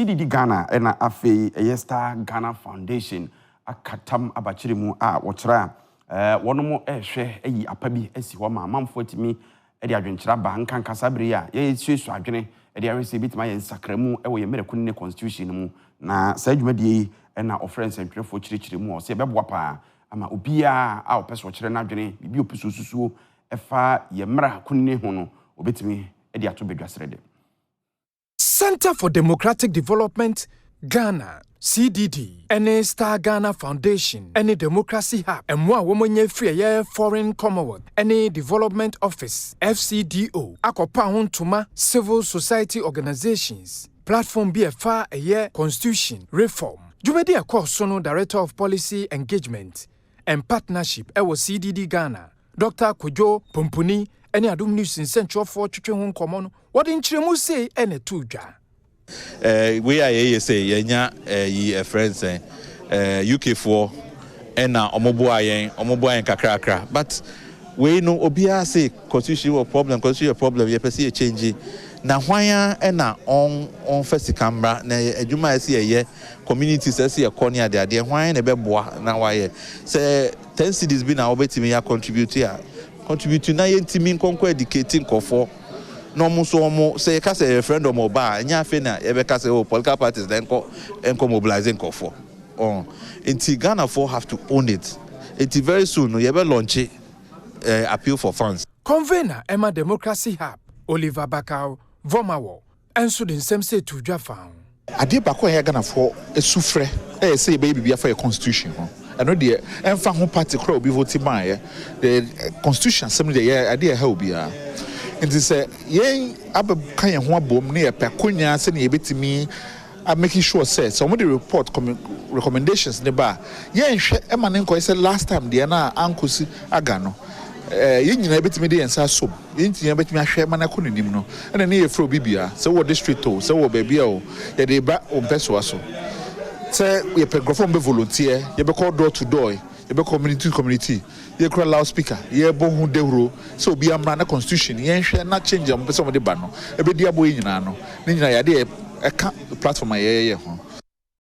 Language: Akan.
CDD-Ghana ena afei Star Ghana Foundation akatam abachirimu wotra wonomo ehwe eyi apabi esi ho ma mamfo atimi ede adwenkyira ba nkan kasabere ya ye suesu adwene ede awese bitima ye nsakramu ewo ye merekunne constitution mu na saa dwumadie ena offense ntwefo chirichirimu o se beboa pa ama obia a opeso kire na adwene bibi opesususuo efa ye mra kunne ho no obetimi ede ato bedwasrede. Center for Democratic Development, Ghana, CDD, any Star Ghana Foundation, any Democracy Hub, and more woman free Foreign Commonwealth, any Development Office, FCDO, Akopa Hontuma, civil society organizations, platform BFA a year Constitution Reform. Jumedi Akosono, Director of Policy Engagement and Partnership, CDD Ghana, Dr. Kojo Pompuni, any Adom News in Central for Chuchun Common. What in Chiremu say any tuja? We are say yenya friends UK4 and omoboayen kakrakra. But we know obia say constitutional problem ye pesi change. Na hwan na on first camera na adwuma ese ye communities ese ye konia de hwan na beboa na waye say 10 cities bi na obetimi ya contribute na yentimi nkonko educating kofo no muso say ka say referendum oba nya afi na e be ka say political parties then enko mobilizing kofo until Ghana for have to own it until very soon you be launch appeal for funds. Convener Emma Democracy Hub Oliver Bakau Vomawo enso den sem say to dwa faun ade ba ko ya Ghana for esufre say baby bia for a constitution ho eno de emfa ho party kra obi vote man the constitution assembly de ade e ha obi a it is yen abakan ye ho abom ne ye pekonya se ne yebetimi making sure say some of the report recommendations ne ba yen hwe e ma ne nko say last time de na ankosi aga no nyina betimi de ensa som nyina betimi ahwe mana ko nim no na ne yefro bibia se wo district o se wo babia o ye de ba o peso aso se ye pe grofo be volunteer ye be call door to door ye be community ye call loudspeaker ye bo hu dehuro se obi amra na constitution ye hwe na change am be se mo de ba no e be dia bo nyina no ne nyina ya de e ka platform ye ho